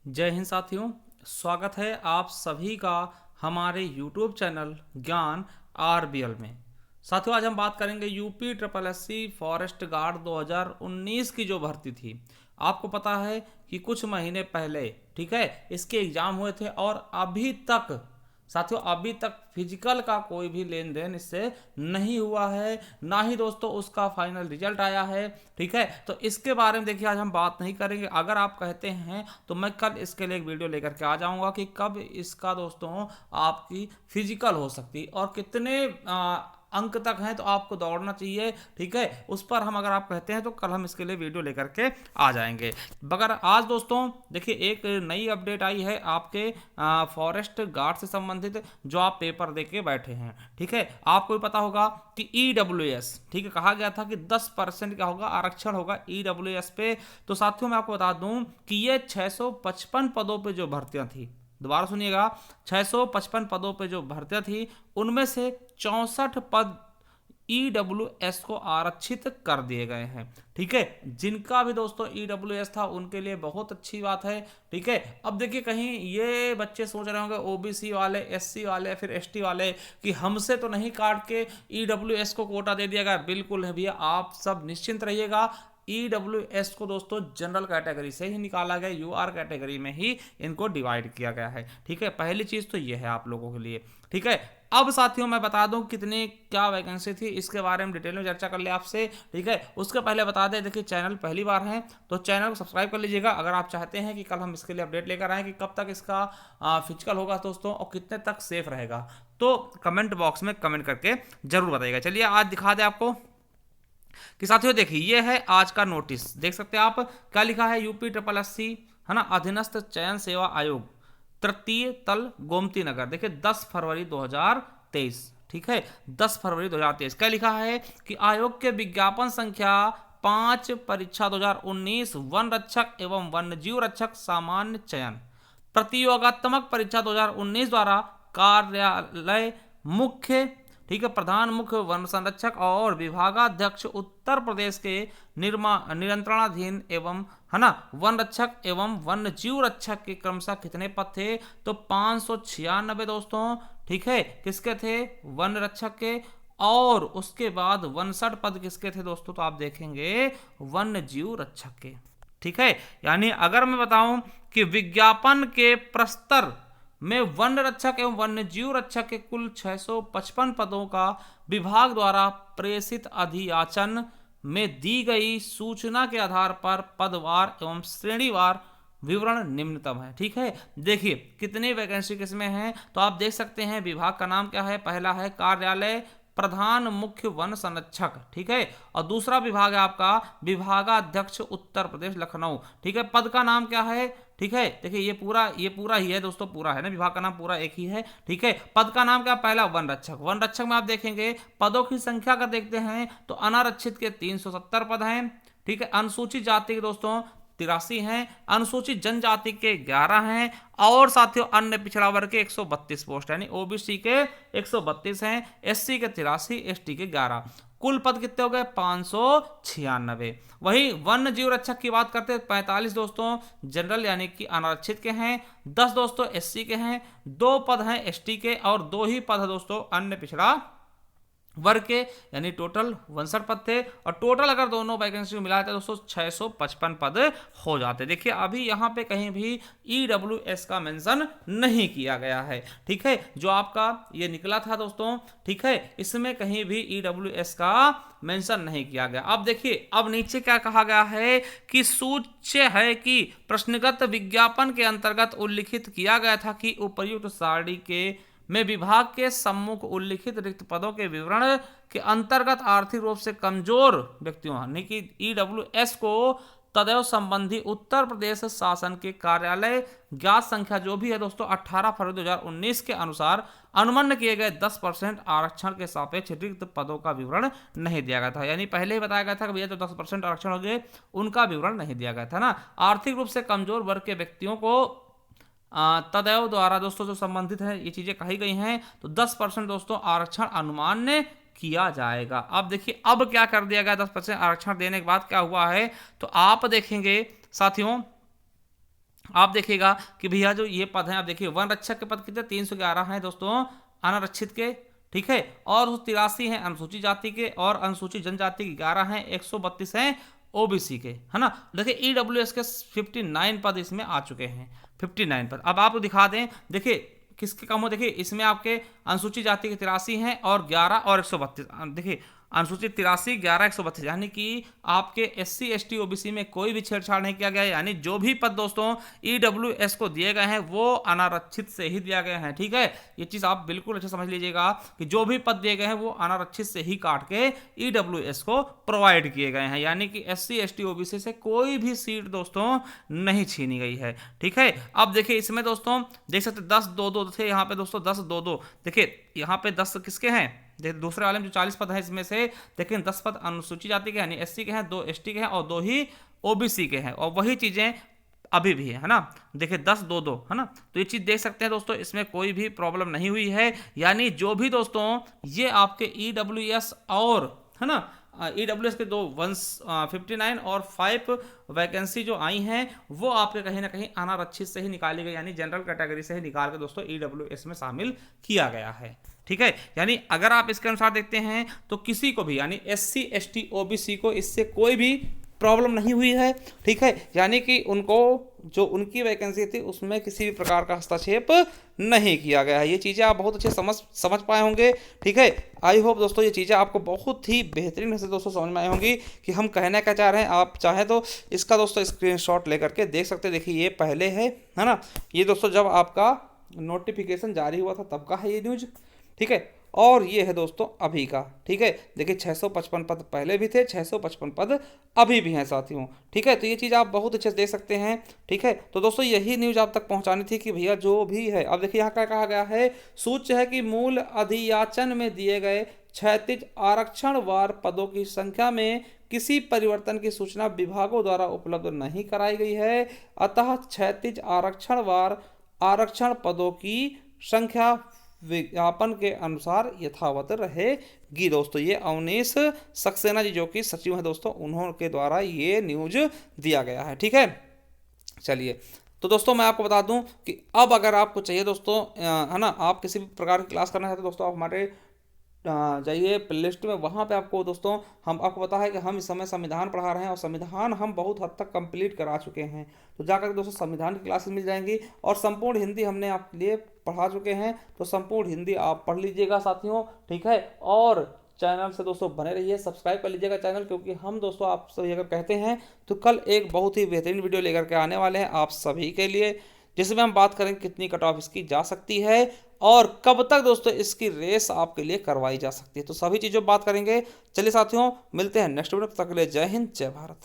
जय हिंद साथियों। स्वागत है आप सभी का हमारे YouTube चैनल ज्ञान आरबीएल में। साथियों, आज हम बात करेंगे UP triple SC forest guard 2019 की जो भर्ती थी। आपको पता है कि कुछ महीने पहले, ठीक है, इसके एग्जाम हुए थे और अभी तक साथियों अभी तक फिजिकल का कोई भी लेन देन इससे नहीं हुआ है, ना ही दोस्तों उसका फाइनल रिजल्ट आया है। ठीक है, तो इसके बारे में देखिए आज हम बात नहीं करेंगे। अगर आप कहते हैं तो मैं कल इसके लिए एक वीडियो लेकर के आ जाऊंगा कि कब इसका दोस्तों आपकी फिजिकल हो सकती है और कितने अंक तक हैं तो आपको दौड़ना चाहिए। ठीक है, उस पर हम अगर आप कहते हैं तो कल हम इसके लिए वीडियो लेकर के आ जाएंगे। मगर आज दोस्तों देखिए एक नई अपडेट आई है आपके फॉरेस्ट गार्ड से संबंधित, जो आप पेपर दे के बैठे हैं। ठीक है, आपको भी पता होगा कि ईडब्ल्यूएस, ठीक है, कहा गया था कि 10% क्या होगा, आरक्षण होगा ईडब्ल्यूएस पे। तो साथियों मैं आपको बता दूं कि ये 655 पदों पे जो भर्तियां थी, दोबारा सुनिएगा, 655 पदों पे जो भर्तियां थी उनमें से 64 पद ईडब्ल्यूएस को आरक्षित कर दिए गए हैं। ठीक है, जिनका भी दोस्तों ईडब्ल्यूएस था उनके लिए बहुत अच्छी बात है। ठीक है, अब देखिए कहीं ये बच्चे सोच रहे होंगे ओबीसी वाले, एससी वाले, फिर एसटी वाले, कि हमसे तो नहीं काट के ईडब्ल्यूएस को कोटा दे दिया गया। बिल्कुल है भैया, आप सब निश्चिंत रहिएगा। ईडब्ल्यूएस को दोस्तों जनरल कैटेगरी से ही निकाला गया, यूआर कैटेगरी में ही इनको डिवाइड किया गया है। ठीक है, पहली चीज तो ये है आप लोगों के लिए। ठीक है, अब साथियों मैं बता दूं कितनी क्या वैकेंसी थी, इसके बारे में डिटेल में चर्चा कर ले आपसे। ठीक है, उसके पहले बता दें, देखिए चैनल पहली बार है तो चैनल को सब्सक्राइब कर लीजिएगा अगर आप चाहते हैं कि कल हम इसके लिए अपडेट लेकर आए कि कब तक इसका फिजिकल होगा दोस्तों और कितने तक सेफ रहेगा। तो कमेंट बॉक्स में कमेंट करके जरूर बताइएगा। चलिए आज दिखा दे आपको कि साथियों देखिए ये है आज का नोटिस, देख सकते हैं आप क्या लिखा है, यूपी ट्रिपल एससी है ना, अधीनस्थ चयन सेवा आयोग, तृतीय तल गोमती नगर। देखिए 10 फरवरी 2023। ठीक है, 10 फरवरी 2023 क्या लिखा है कि आयोग के विज्ञापन संख्या 5 परीक्षा 2019 वन रक्षक एवं वन्यजीव रक्षक सामान्य चयन प्रतियोगात्मक परीक्षा 2019 द्वारा कार्यालय मुख्य, ठीक है, प्रधान मुख्य वन संरक्षक और विभागाध्यक्ष उत्तर प्रदेश के नियंत्रणाधीन एवं है ना वन रक्षक एवं वन्य जीव रक्षक के क्रमशः कितने पद थे, तो 596 दोस्तों। ठीक है, किसके थे, वन रक्षक के, और उसके बाद 59 पद किसके थे दोस्तों, तो आप देखेंगे वन्य जीव रक्षक के। ठीक है, यानी अगर मैं बताऊं कि विज्ञापन के प्रस्तर में वन रक्षक एवं वन्य जीव रक्षक के कुल 655 पदों का विभाग द्वारा प्रेषित अधियाचन में दी गई सूचना के आधार पर पदवार एवं श्रेणीवार विवरण निम्नतम है। ठीक है, देखिए कितनी वैकेंसी किसमें है तो आप देख सकते हैं। विभाग का नाम क्या है, पहला है कार्यालय प्रधान मुख्य वन संरक्षक। ठीक है, और दूसरा विभाग है आपका विभागाध्यक्ष उत्तर प्रदेश लखनऊ। ठीक है, पद का नाम क्या है, ठीक है, देखिए ये पूरा ही है दोस्तों, पूरा है ना, विभाग का नाम पूरा एक ही है। ठीक है, पद का नाम क्या, पहला वन रक्षक। वन रक्षक में आप देखेंगे पदों की संख्या का देखते हैं तो अनारक्षित के 370 पद हैं। ठीक है, अनुसूचित जाति के दोस्तों 83 हैं, अनुसूचित जनजाति के 11 हैं, और साथियों अन्य पिछड़ा वर्ग के 132 पोस्ट, यानी ओबीसी के 132 हैं, एससी के 83, एसटी के 11। कुल पद कितने हो गए, 596। वही वन्य जीव रक्षक की बात करते हैं 45 दोस्तों जनरल यानी कि अनारक्षित के हैं, 10 दोस्तों एससी के हैं, 2 पद हैं एसटी के, और 2 ही पद है दोस्तों अन्य पिछड़ा वर्ग के, यानी टोटल 59 पद थे। और टोटल अगर दोनों वैकेंसी मिला था दोस्तों 655 पद हो जाते। देखिए अभी यहाँ पे कहीं भी ईडब्ल्यूएस का मेंशन नहीं किया गया है। ठीक है, जो आपका ये निकला था दोस्तों, ठीक है, इसमें कहीं भी ईडब्ल्यूएस का मेंशन नहीं किया गया। अब देखिए अब नीचे क्या कहा गया है कि सूच्य है कि प्रश्नगत विज्ञापन के अंतर्गत उल्लिखित किया गया था कि उपर्युक्त सारणी के में विभाग के सम्मुख उल्लिखित रिक्त पदों के विवरण के अंतर्गत आर्थिक रूप से कमजोर व्यक्तियों यानी कि ईडब्ल्यूएस को तदेव संबंधी उत्तर प्रदेश शासन के कार्यालय ज्ञात संख्या जो भी है दोस्तों 18 फरवरी 2019 के अनुसार अनुमन्य किए गए 10% आरक्षण के सापेक्ष रिक्त पदों का विवरण नहीं दिया गया था। यानी पहले ही बताया गया था कि भैया जो 10% आरक्षण हो गए उनका विवरण नहीं दिया गया था ना। आर्थिक रूप से कमजोर वर्ग के व्यक्तियों को तदेव द्वारा दोस्तों जो संबंधित है ये चीजें कही गई हैं, तो 10% दोस्तों आरक्षण अनुमान्य किया जाएगा। अब देखिए अब क्या कर दिया गया, 10% आरक्षण देने के बाद क्या हुआ है, तो आप देखेंगे साथियों आप देखिएगा कि भैया जो ये पद हैं, आप देखिए वन रक्षक के पद कितने 311 हैं दोस्तों अनारक्षित के, ठीक है, और 83 हैं अनुसूचित जाति के, और अनुसूचित जनजाति के 11 हैं, 132 हैं ओबीसी के, है ना। देखिए ईडब्ल्यूएस के 59 पद इसमें आ चुके हैं, 59 पद। अब आपको दिखा दें, देखिए किसके कम हो, देखिए इसमें आपके अनुसूचित जाति के 83 हैं और 11 और 132, देखिए अनुसूचित 83, 11, 132, यानी कि आपके एससी एसटी ओबीसी में कोई भी छेड़छाड़ नहीं किया गया है, यानी जो भी पद दोस्तों ईडब्ल्यूएस को दिए गए हैं वो अनारक्षित से ही दिया गया है, ठीक है। ये चीज आप बिल्कुल अच्छे समझ लीजिएगा कि जो भी पद दिए गए हैं वो अनारक्षित से ही काट के ईडब्ल्यूएस को प्रोवाइड किए गए हैं, यानी कि एससी एसटी ओबीसी से कोई भी सीट दोस्तों नहीं छीनी गई है, ठीक है। अब देखिए इसमें दोस्तों देख सकते 10-2-2 थे यहाँ पे दोस्तों, 10-2-2, देखिए यहाँ पे 10 किसके हैं, दूसरे वाले में जो 40 पद है इसमें से देखिए 10 पद अनुसूचित जाति के यानी एससी के हैं, 2 एसटी के हैं और 2 ही ओबीसी के हैं, और वही चीजें अभी भी है ना। देखिए 10-2-2 है ना, तो ये चीज देख सकते हैं दोस्तों, इसमें कोई भी प्रॉब्लम नहीं हुई है, यानी जो भी दोस्तों ये आपके ईडब्ल्यूएस और है ना ईडब्ल्यूएस के 59 और 5 वैकेंसी जो आई हैं वो आपके कहीं ना कहीं अनारक्षित से ही निकाली गई, यानी जनरल कैटेगरी से ही निकाल के दोस्तों ईडब्ल्यूएस में शामिल किया गया है, ठीक है। यानी अगर आप इसके अनुसार देखते हैं तो किसी को भी यानी एससी एसटी ओबीसी को इससे कोई भी प्रॉब्लम नहीं हुई है, ठीक है, यानी कि उनको जो उनकी वैकेंसी थी उसमें किसी भी प्रकार का हस्तक्षेप नहीं किया गया है। ये चीज़ें आप बहुत अच्छे समझ पाए होंगे, ठीक है। आई होप दोस्तों ये चीज़ें आपको बहुत ही बेहतरीन से दोस्तों समझ में आई होंगी कि हम कहना क्या चाह रहे हैं। आप चाहे तो इसका दोस्तों स्क्रीनशॉट लेकर के देख सकते हैं, देखिए ये पहले है ना, ये दोस्तों जब आपका नोटिफिकेशन जारी हुआ था तब का है ये न्यूज, ठीक है, और ये है दोस्तों अभी का, ठीक है। देखिए 655 पद पहले भी थे, 655 पद अभी भी हैं साथियों, ठीक है। तो ये चीज़ आप बहुत अच्छे से देख सकते हैं, ठीक है। तो दोस्तों यही न्यूज आप तक पहुंचानी थी कि भैया जो भी है, अब देखिए यहाँ क्या कहा गया है, सूच्य है कि मूल अधियाचन में दिए गए क्षैतिज आरक्षणवार पदों की संख्या में किसी परिवर्तन की सूचना विभागों द्वारा उपलब्ध नहीं कराई गई है, अतः क्षैतिज आरक्षणवार आरक्षण पदों की संख्या विज्ञापन के अनुसार यथावत रहेगी। दोस्तों ये अवनीश सक्सेना जी जो कि सचिव हैं दोस्तों, उन्होंने द्वारा ये न्यूज दिया गया है, ठीक है। चलिए तो दोस्तों मैं आपको बता दूं कि अब अगर आपको चाहिए दोस्तों है ना, आप किसी भी प्रकार की क्लास करना चाहते हैं दोस्तों, आप हमारे जाइए प्ले लिस्ट में, वहाँ पे आपको दोस्तों हम आपको पता है कि हम इस समय संविधान पढ़ा रहे हैं और संविधान हम बहुत हद तक कंप्लीट करा चुके हैं, तो जाकर दोस्तों संविधान की क्लासेस मिल जाएंगी, और संपूर्ण हिंदी हमने आपके लिए पढ़ा चुके हैं, तो संपूर्ण हिंदी आप पढ़ लीजिएगा साथियों, ठीक है। और चैनल से दोस्तों बने रहिए, सब्सक्राइब कर लीजिएगा चैनल, क्योंकि हम दोस्तों आप सभी अगर कहते हैं तो कल एक बहुत ही बेहतरीन वीडियो लेकर के आने वाले हैं आप सभी के लिए, जिसमें हम बात करेंगे कितनी कट ऑफ इसकी जा सकती है और कब तक दोस्तों इसकी रेस आपके लिए करवाई जा सकती है, तो सभी चीज़ों बात करेंगे। चलिए साथियों मिलते हैं नेक्स्ट वीडियो, तब तक के लिए जय हिंद जय भारत।